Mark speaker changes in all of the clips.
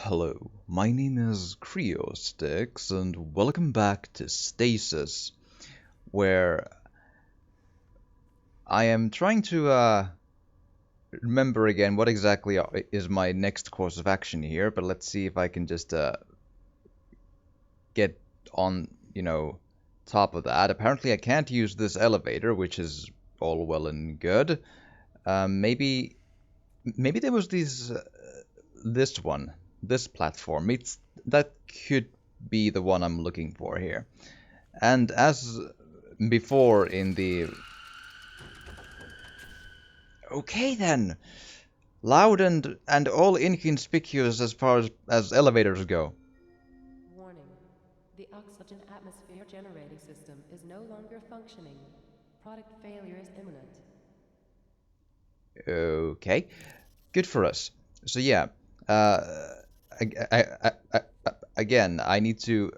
Speaker 1: Hello, my name is Creostix, and welcome back to Stasis, where I am trying to remember again what exactly is my next course of action here, but let's see if I can just get on, top of that. Apparently I can't use this elevator, which is all well and good. Maybe there was this one, this platform. That could be the one I'm looking for here. And as before in the... Okay then! Loud and all inconspicuous as far as elevators go.
Speaker 2: Warning. The oxygen atmosphere generating system is no longer functioning. Product failure is imminent.
Speaker 1: Okay, good for us. So yeah, uh, again, I need to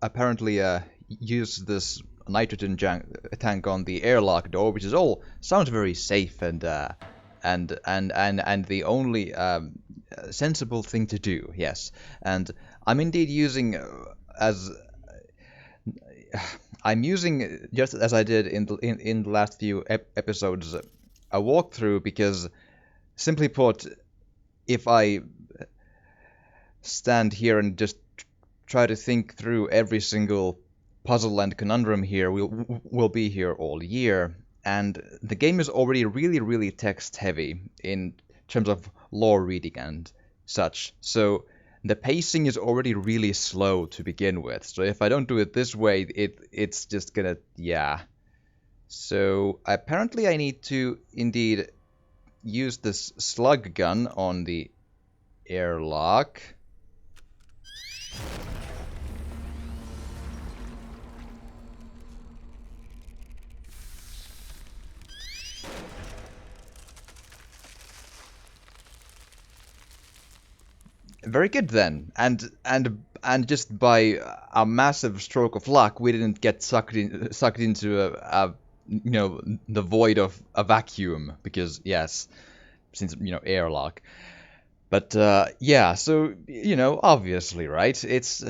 Speaker 1: apparently use this nitrogen tank on the airlock door, which is all sounds very safe and the only sensible thing to do. Yes, and I'm indeed using as I'm using just as I did in the last few episodes a walkthrough because simply put, if I stand here and just try to think through every single puzzle and conundrum here, we'll be here all year. And the game is already really text heavy in terms of lore reading and such. So the pacing is already really slow to begin with. So if I don't do it this way, it's just gonna, yeah. So apparently I need to indeed use this slug gun on the airlock. Very good then. And just by a massive stroke of luck, we didn't get sucked into the void of a vacuum because yes, since airlock. But yeah, so obviously, right? It's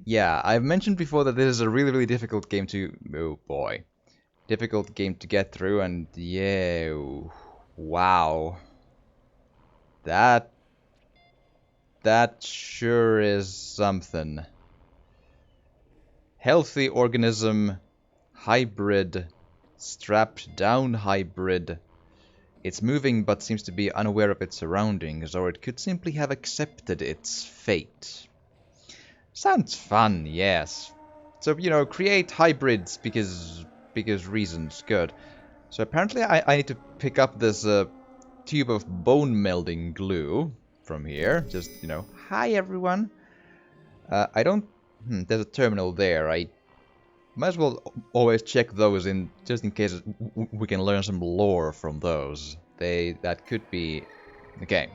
Speaker 1: yeah, I've mentioned before that this is a really difficult game to, oh boy, difficult game to get through, and yeah, wow, that that sure is something. Healthy organism, hybrid, strapped down hybrid. It's moving but seems to be unaware of its surroundings, or it could simply have accepted its fate. Sounds fun, yes. So, create hybrids because reasons. Good. So apparently I need to pick up this tube of bone melding glue from here. Just, hi everyone. I don't... there's a terminal there. I might as well always check those in just in case we can learn some lore from those. That could be... Okay.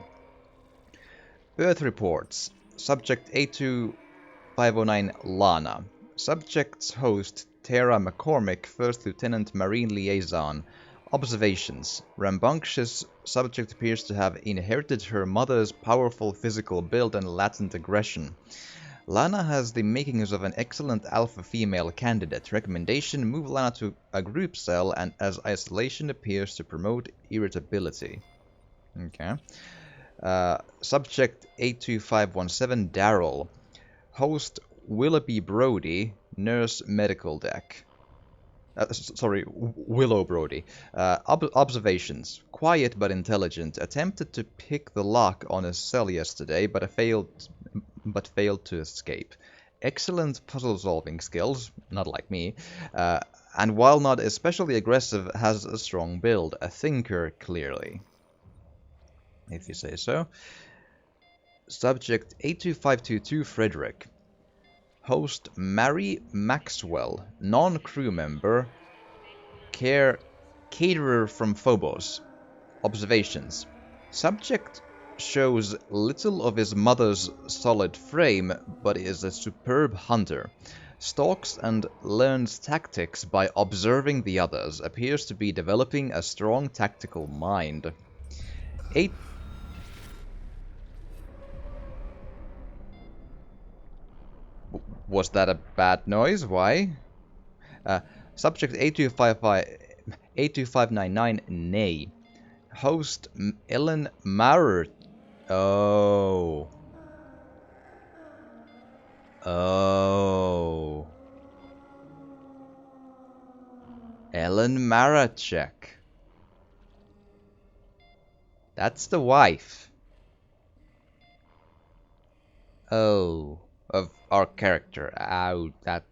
Speaker 1: Earth reports. Subject A2509 Lana. Subject's host Tara McCormick, First Lieutenant Marine Liaison. Observations. Rambunctious subject appears to have inherited her mother's powerful physical build and latent aggression. Lana has the makings of an excellent alpha female candidate. Recommendation: move Lana to a group cell, and as isolation appears to promote irritability. Okay. Subject 82517 Daryl. Host Willoughby Brody, Nurse Medical Deck. Sorry, Willow Brody. Observations. Quiet but intelligent. Attempted to pick the lock on a cell yesterday, but failed to escape. Excellent puzzle-solving skills, not like me. And while not especially aggressive, has a strong build. A thinker, clearly. If you say so. Subject 82522 Frederick. Host Mary Maxwell, non-crew member, caterer from Phobos. Observations. Subject shows little of his mother's solid frame, but is a superb hunter. Stalks and learns tactics by observing the others. Appears to be developing a strong tactical mind. 8 Was that a bad noise? Why? Uh, Subject 8259 nay. Host Ellen Marer. Oh. Oh. Ellen Maracek. That's the wife. Oh. Of our character. Ow, that...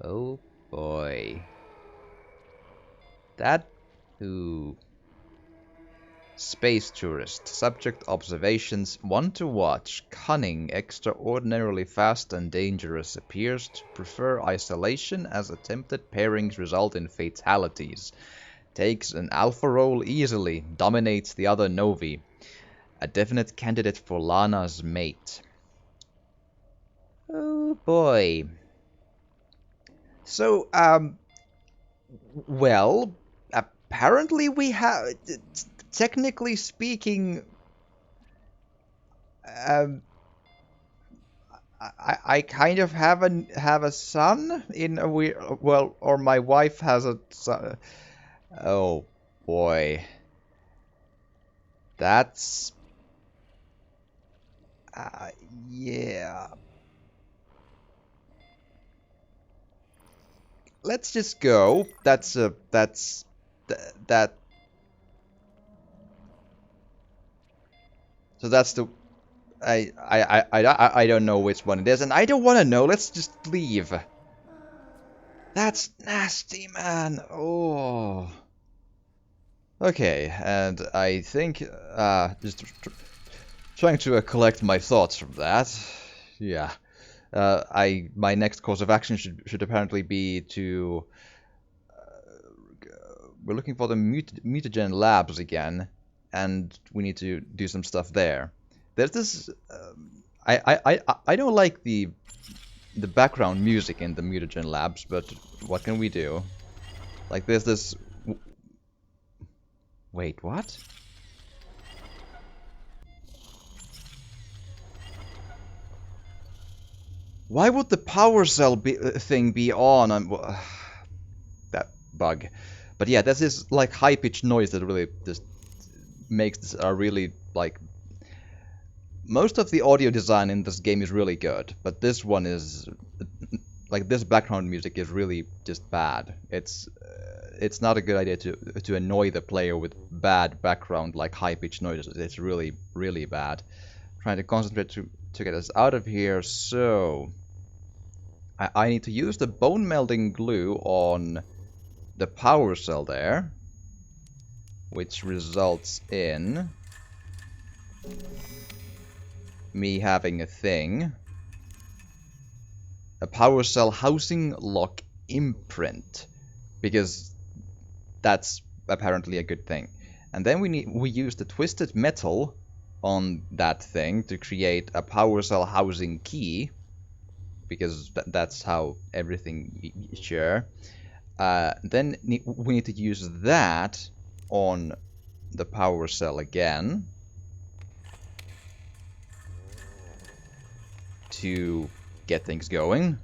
Speaker 1: Oh boy. That... Ooh. Space tourist. Subject observations. One to watch. Cunning. Extraordinarily fast and dangerous. Appears to prefer isolation as attempted pairings result in fatalities. Takes an alpha role easily. Dominates the other Novi. A definite candidate for Lana's mate. Oh boy. So, well, apparently we have, technically speaking, um, I kind of have a son in a weird, well, or my wife has a son. Oh boy, that's uh, yeah. Let's just go. That. So that's the I don't know which one it is, and I don't want to know. Let's just leave. That's nasty, man. Oh. Okay, and I think just trying to collect my thoughts from that. Yeah. My next course of action should apparently be to we're looking for the mutagen labs again, and we need to do some stuff there. There's this. I don't like the background music in the mutagen labs, but what can we do? Like there's this. Wait, what? Why would the power cell thing be on? That bug. But yeah, there's this like high-pitched noise that really just makes this a really like. Most of the audio design in this game is really good, but this one is like this background music is really just bad. It's not a good idea to annoy the player with bad background like high-pitched noises. It's really bad. Trying to concentrate to get us out of here, so I need to use the bone melding glue on the power cell there, which results in me having a thing. A power cell housing lock imprint, because that's apparently a good thing. And then we use the twisted metal on that thing to create a power cell housing key, because that's how everything sure. Then we need to use that on the power cell again to get things going.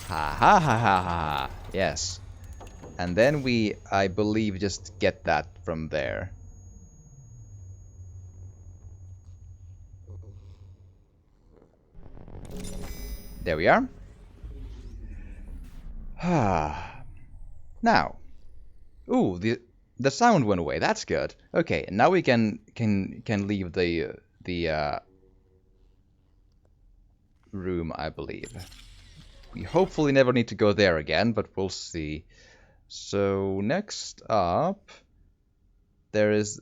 Speaker 1: Ha ha ha ha ha. Yes. And then we, I believe, just get that from there. There we are. Now. Ooh, the sound went away. That's good. Okay, now we can leave the room, I believe. We hopefully never need to go there again, but we'll see. So next up, there's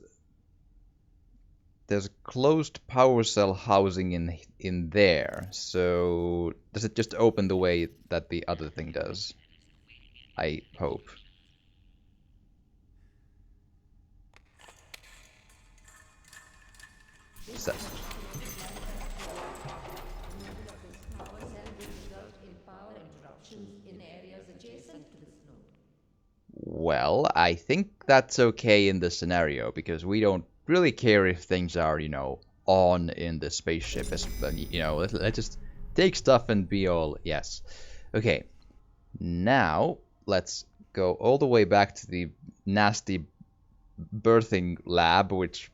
Speaker 1: a closed power cell housing in there. So does it just open the way that the other thing does? I hope. So, well, I think that's okay in this scenario, because we don't really care if things are, on in the spaceship. You know, let's just take stuff and be all yes. Okay, now let's go all the way back to the nasty birthing lab, which,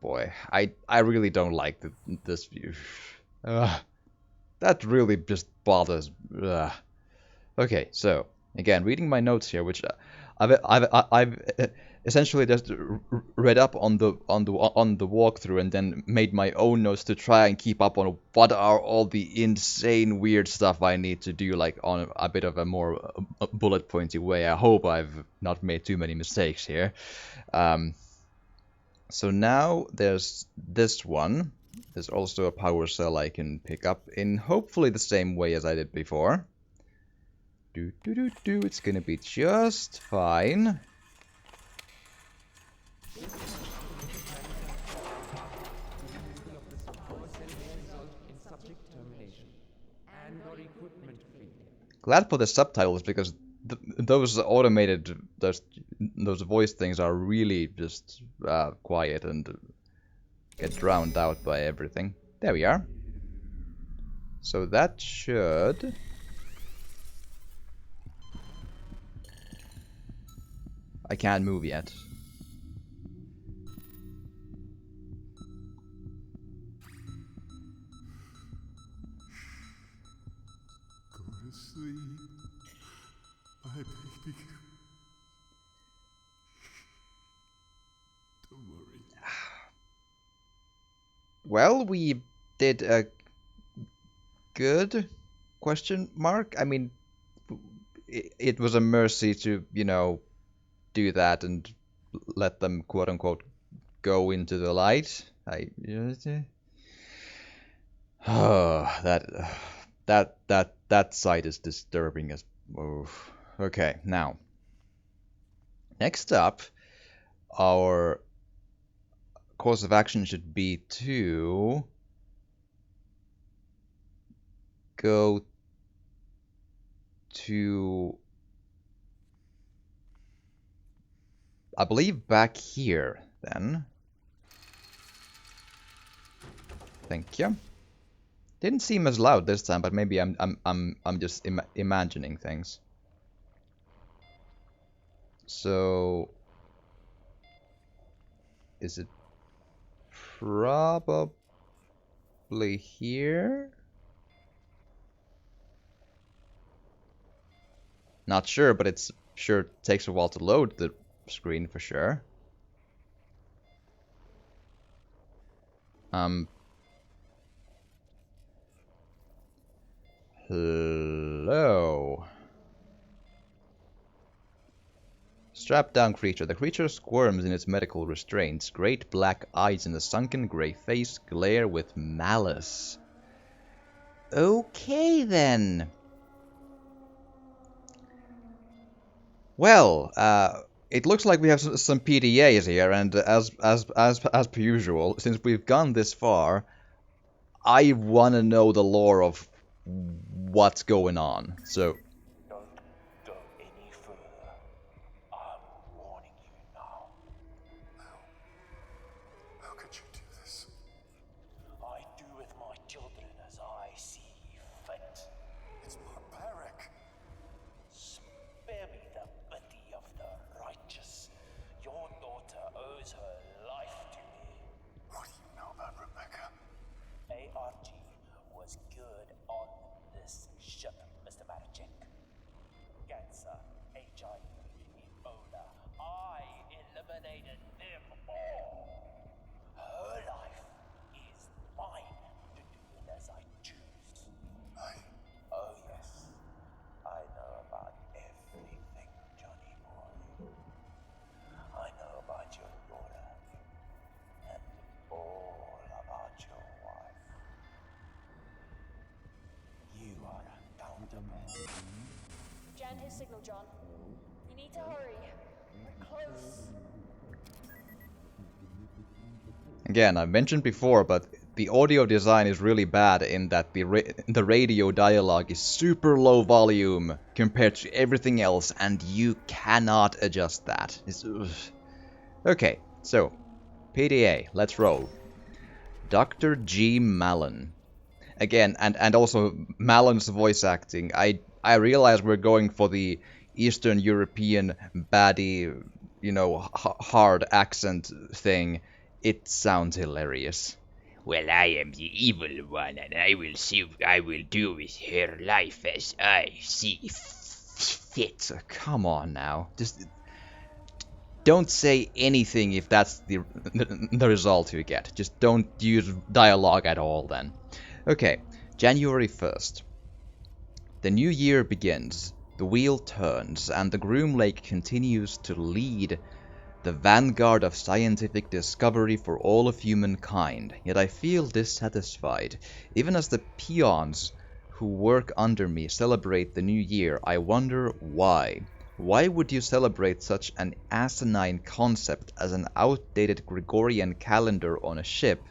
Speaker 1: boy, I really don't like this view. That really just bothers. Okay, so again, reading my notes here, which I've essentially just read up on the walkthrough and then made my own notes to try and keep up on what are all the insane weird stuff I need to do, like on a bit of a more bullet pointy way. I hope I've not made too many mistakes here. So now there's this one. There's also a power cell I can pick up in hopefully the same way as I did before. It's gonna be just fine. Glad for the subtitles because those automated those voice things are really just quiet and get drowned out by everything. There we are. So that should. I can't move yet.
Speaker 3: Go to sleep, my baby. Don't worry.
Speaker 1: Well, we did a good question mark. I mean, it was a mercy to, you know, do that and let them quote unquote go into the light. Oh, that sight is disturbing as. Oh. Okay, now next up, our course of action should be to go to, I believe, back here then. Thank you. Didn't seem as loud this time, but maybe I'm just imagining things. So is it probably here? Not sure, but it's sure takes a while to load the screen for sure. Hello. Strapped down creature. The creature squirms in its medical restraints. Great black eyes in a sunken grey face glare with malice. Okay then. Well, it looks like we have some PDAs here, and as per usual, since we've gone this far, I want to know the lore of what's going on. So.
Speaker 4: Don't go any further. I'm warning you now.
Speaker 3: How could you do this?
Speaker 4: I do with my children as I see fit.
Speaker 3: It's barbaric.
Speaker 4: Spare me the pity of the righteous. Your daughter owes her life to me.
Speaker 3: What do you know about Rebecca?
Speaker 4: ARG was good on this ship, Mr. Marichek. Cancer, HIV, Ebola. I eliminated them all. Her life is mine to do with as I choose. Oh yes, I know about everything, Johnny boy. I know about your daughter and all about your wife. You are accountable.
Speaker 5: Jan his signal, John. You need to hurry. We're close.
Speaker 1: Again, I've mentioned before, but the audio design is really bad in that the radio dialogue is super low volume compared to everything else, and you cannot adjust that. Okay, so PDA, let's roll. Dr. G. Mallon. Again, and also Mallon's voice acting. I realize we're going for the Eastern European baddie, hard accent thing. It sounds hilarious.
Speaker 6: Well, I am the evil one, and I will do with her life as I see fit.
Speaker 1: So come on now. Just don't say anything if that's the result you get. Just don't use dialogue at all then. Okay, January 1st. The new year begins, the wheel turns, and the Groom Lake continues to lead the vanguard of scientific discovery for all of humankind. Yet I feel dissatisfied. Even as the peons who work under me celebrate the new year, I wonder why. Why would you celebrate such an asinine concept as an outdated Gregorian calendar on a ship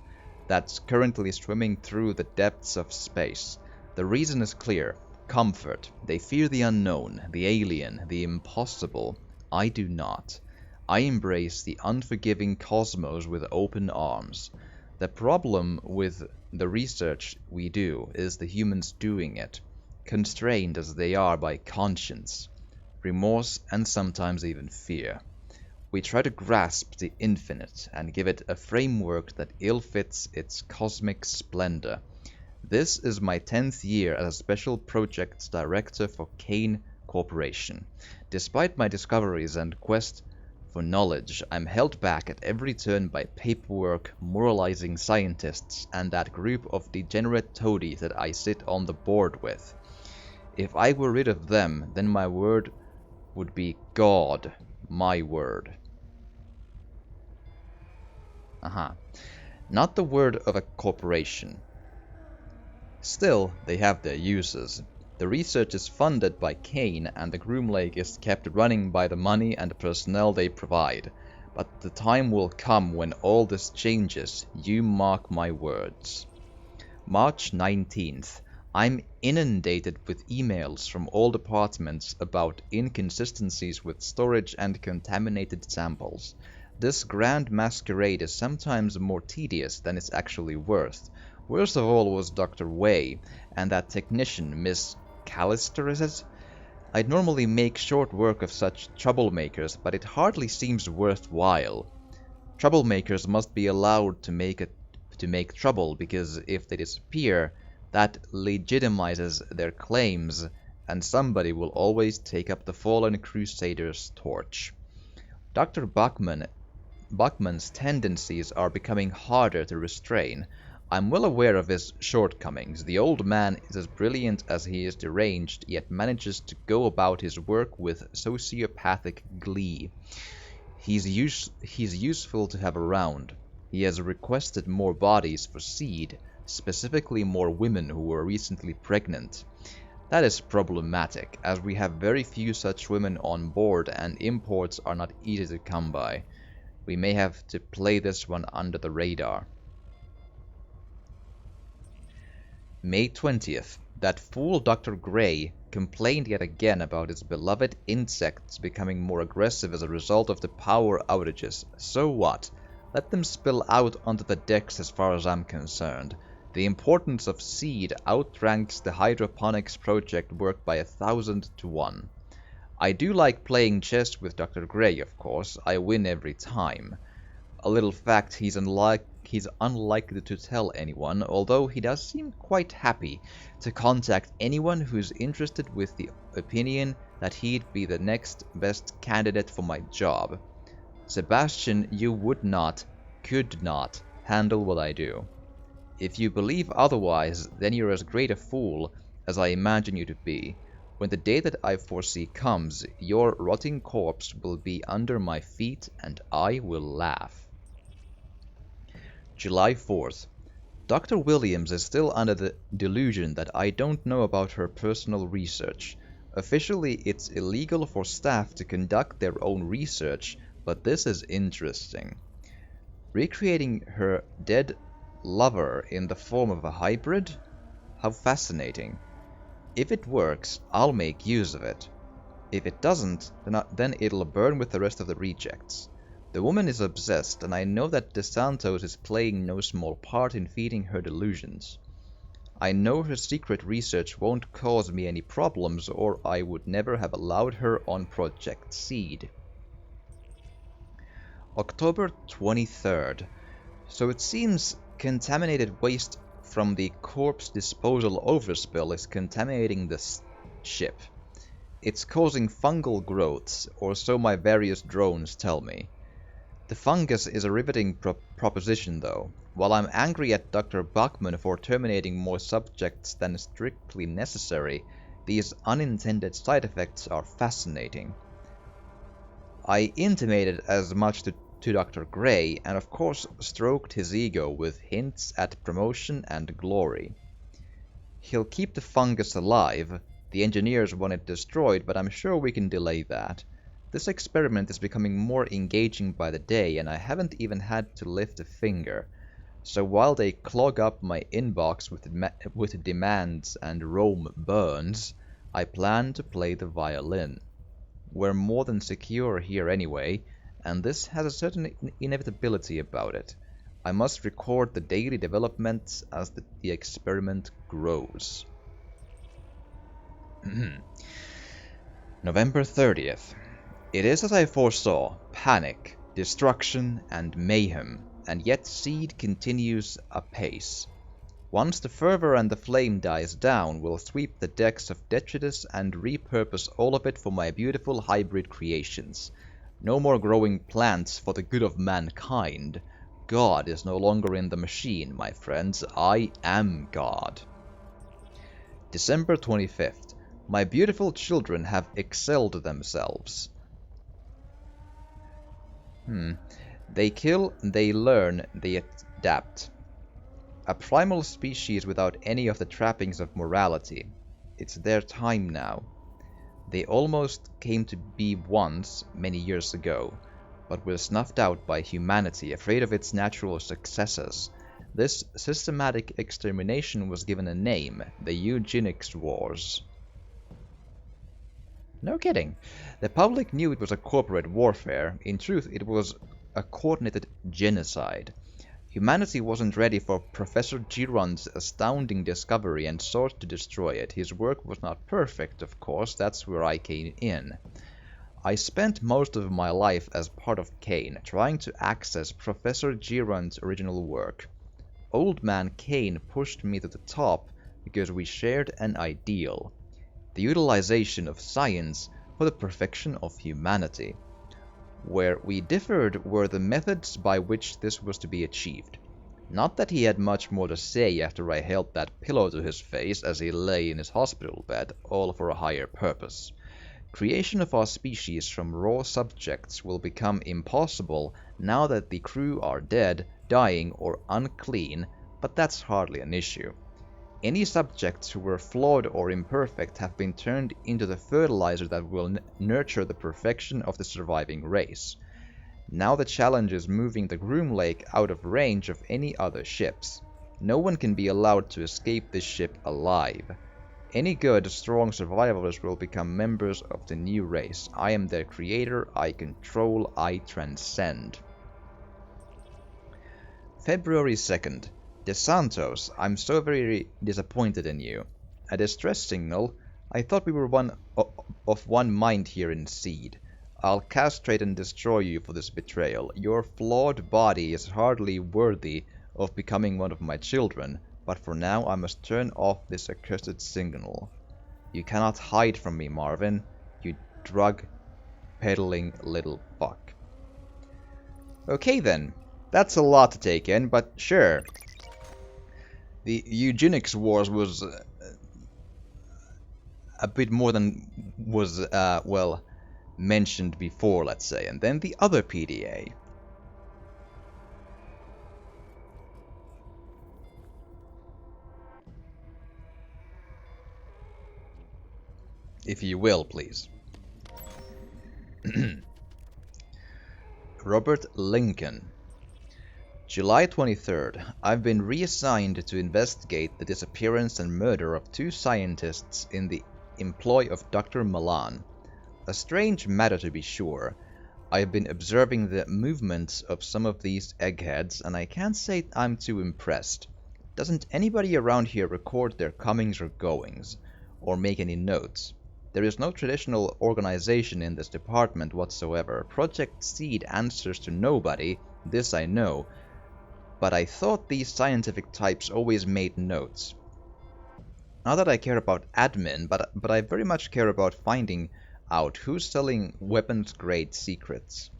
Speaker 1: that's currently swimming through the depths of space? The reason is clear. Comfort. They fear the unknown, the alien, the impossible. I do not. I embrace the unforgiving cosmos with open arms. The problem with the research we do is the humans doing it, constrained as they are by conscience, remorse, and sometimes even fear. We try to grasp the infinite and give it a framework that ill-fits its cosmic splendor. This is my 10th year as a special projects director for Kane Corporation. Despite my discoveries and quest for knowledge, I'm held back at every turn by paperwork, moralizing scientists, and that group of degenerate toadies that I sit on the board with. If I were rid of them, then my word would be God, my word. Not the word of a corporation. Still, they have their uses. The research is funded by Kane, and the Groom Lake is kept running by the money and personnel they provide. But the time will come when all this changes, you mark my words. March 19th. I'm inundated with emails from all departments about inconsistencies with storage and contaminated samples. This grand masquerade is sometimes more tedious than it's actually worth. Worst of all was Dr. Way, and that technician, Miss Callister, is it? I'd normally make short work of such troublemakers, but it hardly seems worthwhile. Troublemakers must be allowed to make trouble, because if they disappear, that legitimizes their claims, and somebody will always take up the fallen crusader's torch. Dr. Buckman's tendencies are becoming harder to restrain. I'm well aware of his shortcomings. The old man is as brilliant as he is deranged, yet manages to go about his work with sociopathic glee. He's useful to have around. He has requested more bodies for seed, specifically more women who were recently pregnant. That is problematic, as we have very few such women on board and imports are not easy to come by. We may have to play this one under the radar. May 20th. That fool Dr. Gray complained yet again about his beloved insects becoming more aggressive as a result of the power outages. So what? Let them spill out onto the decks as far as I'm concerned. The importance of seed outranks the hydroponics project work by 1,000 to 1. I do like playing chess with Dr. Gray, of course. I win every time. A little fact he's unlikely to tell anyone, although he does seem quite happy to contact anyone who's interested with the opinion that he'd be the next best candidate for my job. Sebastian, you could not, handle what I do. If you believe otherwise, then you're as great a fool as I imagine you to be. When the day that I foresee comes, your rotting corpse will be under my feet, and I will laugh. July 4th. Dr. Williams is still under the delusion that I don't know about her personal research. Officially, it's illegal for staff to conduct their own research, but this is interesting. Recreating her dead lover in the form of a hybrid? How fascinating. If it works, I'll make use of it. If it doesn't, then it'll burn with the rest of the rejects. The woman is obsessed, and I know that DeSantos is playing no small part in feeding her delusions. I know her secret research won't cause me any problems, or I would never have allowed her on Project Seed. October 23rd. So it seems contaminated waste from the corpse disposal overspill is contaminating the ship. It's causing fungal growths, or so my various drones tell me. The fungus is a riveting proposition, though. While I'm angry at Dr. Bachman for terminating more subjects than strictly necessary, these unintended side effects are fascinating. I intimated as much to Dr. Gray, and of course stroked his ego with hints at promotion and glory. He'll keep the fungus alive. The engineers want it destroyed, but I'm sure we can delay that. This experiment is becoming more engaging by the day, and I haven't even had to lift a finger. So while they clog up my inbox with demands and Rome burns, I plan to play the violin. We're more than secure here anyway, and this has a certain inevitability about it. I must record the daily developments as the experiment grows. November 30th. It is as I foresaw, panic, destruction, and mayhem, and yet Seed continues apace. Once the fervor and the flame dies down, we'll sweep the decks of detritus and repurpose all of it for my beautiful hybrid creations. No more growing plants for the good of mankind. God is no longer in the machine, my friends. I am God. December 25th. My beautiful children have excelled themselves. They kill, they learn, they adapt. A primal species without any of the trappings of morality. It's their time now. They almost came to be once, many years ago, but were snuffed out by humanity, afraid of its natural successors. This systematic extermination was given a name, the Eugenics Wars. No kidding. The public knew it was a corporate warfare. In truth, it was a coordinated genocide. Humanity wasn't ready for Professor Giron's astounding discovery and sought to destroy it. His work was not perfect, of course, that's where I came in. I spent most of my life as part of Kane, trying to access Professor Giron's original work. Old Man Kane pushed me to the top because we shared an ideal. The utilization of science for the perfection of humanity. Where we differed were the methods by which this was to be achieved. Not that he had much more to say after I held that pillow to his face as he lay in his hospital bed, all for a higher purpose. Creation of our species from raw subjects will become impossible now that the crew are dead, dying, or unclean, but that's hardly an issue. Any subjects who were flawed or imperfect have been turned into the fertilizer that will nurture the perfection of the surviving race. Now the challenge is moving the Groom Lake out of range of any other ships. No one can be allowed to escape this ship alive. Any good, strong survivors will become members of the new race. I am their creator, I control, I transcend. February 2nd. DeSantos, I'm so very disappointed in you. A distress signal? I thought we were of one mind here in Seed. I'll castrate and destroy you for this betrayal. Your flawed body is hardly worthy of becoming one of my children, but for now I must turn off this accursed signal. You cannot hide from me, Marvin, you drug-peddling little fuck. Okay then, that's a lot to take in, but sure. The Eugenics Wars was a bit more than was, well, mentioned before, let's say. And then the other PDA. If you will, please. Robert Lincoln. July 23rd. I've been reassigned to investigate the disappearance and murder of 2 scientists in the employ of Dr. Malan. A strange matter to be sure. I've been observing the movements of some of these eggheads, and I can't say I'm too impressed. Doesn't anybody around here record their comings or goings, or make any notes? There is no traditional organization in this department whatsoever. Project Seed answers to nobody, this I know, but I thought these scientific types always made notes. Not that I care about admin, but I very much care about finding out who's selling weapons-grade secrets.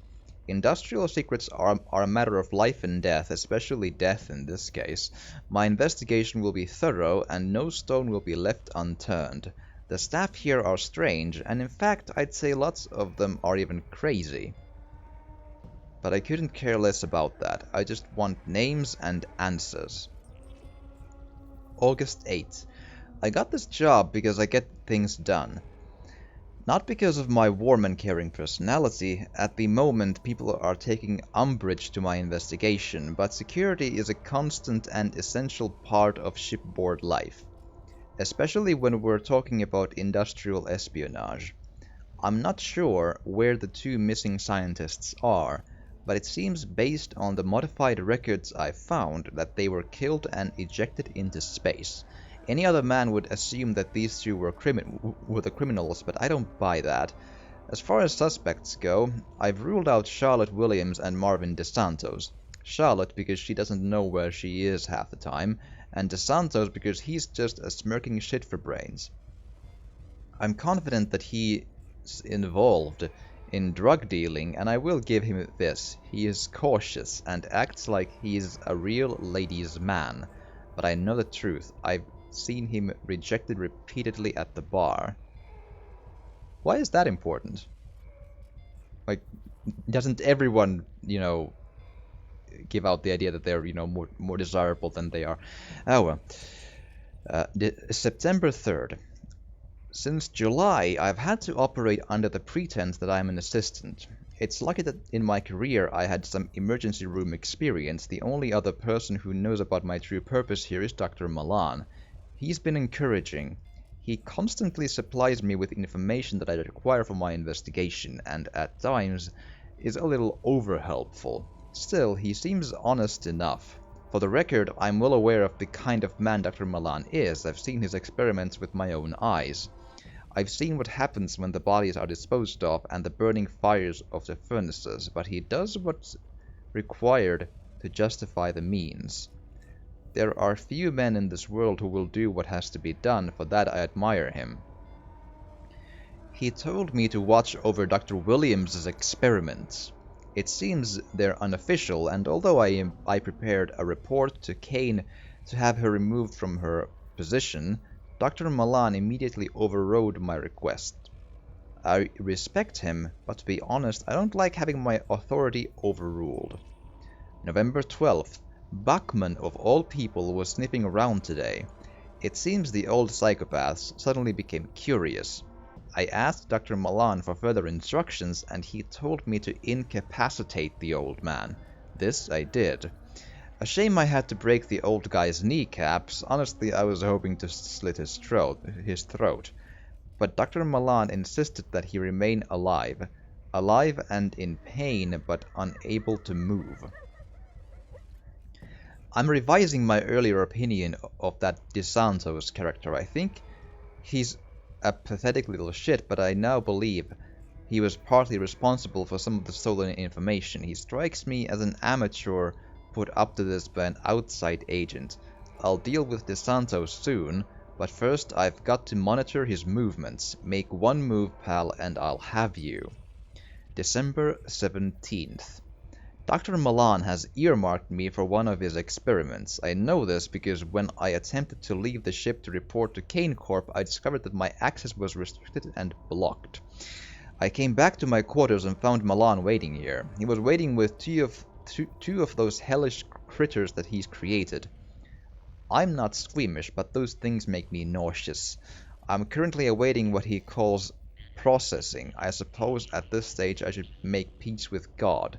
Speaker 1: Industrial secrets are a matter of life and death, especially death in this case. My investigation will be thorough, and no stone will be left unturned. The staff here are strange, and in fact I'd say lots of them are even crazy. But I couldn't care less about that. I just want names and answers. August 8th. I got this job because I get things done. Not because of my warm and caring personality. At the moment, people are taking umbrage to my investigation, but security is a constant and essential part of shipboard life, especially when we're talking about industrial espionage. I'm not sure where the two missing scientists are, but it seems based on the modified records I found that they were killed and ejected into space. Any other man would assume that these two were the criminals, but I don't buy that. As far as suspects go, I've ruled out Charlotte Williams and Marvin DeSantos. Charlotte because she doesn't know where she is half the time, and DeSantos because he's just a smirking shit for brains. I'm confident that he's involved in drug dealing, and I will give him this. He is cautious and acts like he's a real ladies' man. But I know the truth. I've seen him rejected repeatedly at the bar. Why is that important? Like, doesn't everyone, give out the idea that they're, more desirable than they are? Oh well. September 3rd. Since July, I've had to operate under the pretense that I'm an assistant. It's lucky that in my career I had some emergency room experience. The only other person who knows about my true purpose here is Dr. Malan. He's been encouraging. He constantly supplies me with information that I require for my investigation, and at times is a little over-helpful. Still, he seems honest enough. For the record, I'm well aware of the kind of man Dr. Malan is. I've seen his experiments with my own eyes. I've seen what happens when the bodies are disposed of and the burning fires of the furnaces, but he does what's required to justify the means. There are few men in this world who will do what has to be done. For that I admire him. He told me to watch over Dr. Williams's experiments. It seems they're unofficial, and although I prepared a report to Kane to have her removed from her position, Dr. Malan immediately overrode my request. I respect him, but to be honest, I don't like having my authority overruled. November 12th. Bachman, of all people, was sniffing around today. It seems the old psychopaths suddenly became curious. I asked Dr. Malan for further instructions, and he told me to incapacitate the old man. This I did. A shame I had to break the old guy's kneecaps. Honestly, I was hoping to slit his throat. But Dr. Malan insisted that he remain alive. Alive and in pain, but unable to move. I'm revising my earlier opinion of that DeSantos character. I think he's a pathetic little shit, but I now believe he was partly responsible for some of the stolen information. He strikes me as an amateur put up to this by an outside agent. I'll deal with DeSantos soon, but first I've got to monitor his movements. Make one move, pal, and I'll have you. December 17th. Dr. Malan has earmarked me for one of his experiments. I know this because when I attempted to leave the ship to report to Kane Corp, I discovered that my access was restricted and blocked. I came back to my quarters and found Malan waiting here. He was waiting with two of those hellish critters that he's created. I'm not squeamish, but those things make me nauseous. I'm currently awaiting what he calls processing. I suppose at this stage I should make peace with God.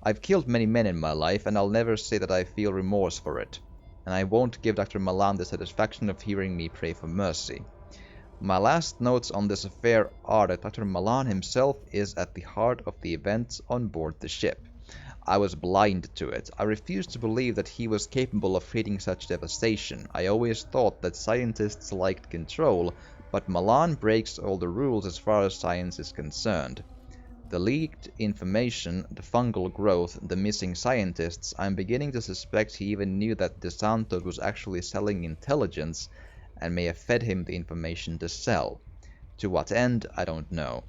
Speaker 1: I've killed many men in my life, and I'll never say that I feel remorse for it. And I won't give Dr. Malan the satisfaction of hearing me pray for mercy. My last notes on this affair are that Dr. Malan himself is at the heart of the events on board the ship. I was blind to it. I refused to believe that he was capable of creating such devastation. I always thought that scientists liked control, but Malan breaks all the rules as far as science is concerned. The leaked information, the fungal growth, the missing scientists, I'm beginning to suspect he even knew that De Santos was actually selling intelligence and may have fed him the information to sell. To what end, I don't know.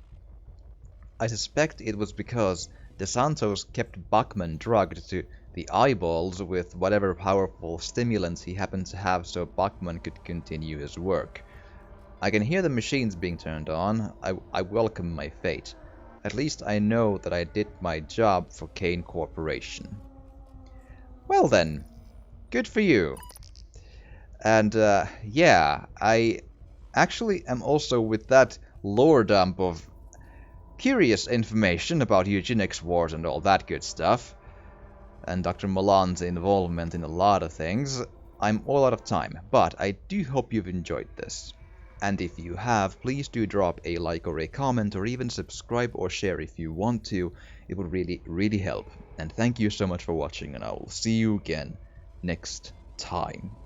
Speaker 1: I suspect it was because De Santos kept Bachman drugged to the eyeballs with whatever powerful stimulants he happened to have so Bachman could continue his work. I can hear the machines being turned on. I welcome my fate. At least I know that I did my job for Kane Corporation. Well then, good for you. And yeah, I actually am also with that lore dump of curious information about eugenics wars and all that good stuff, and Dr. Malan's involvement in a lot of things. I'm all out of time, but I do hope you've enjoyed this. And if you have, please do drop a like or a comment or even subscribe or share if you want to. It would really, really help. And thank you so much for watching, and I will see you again next time.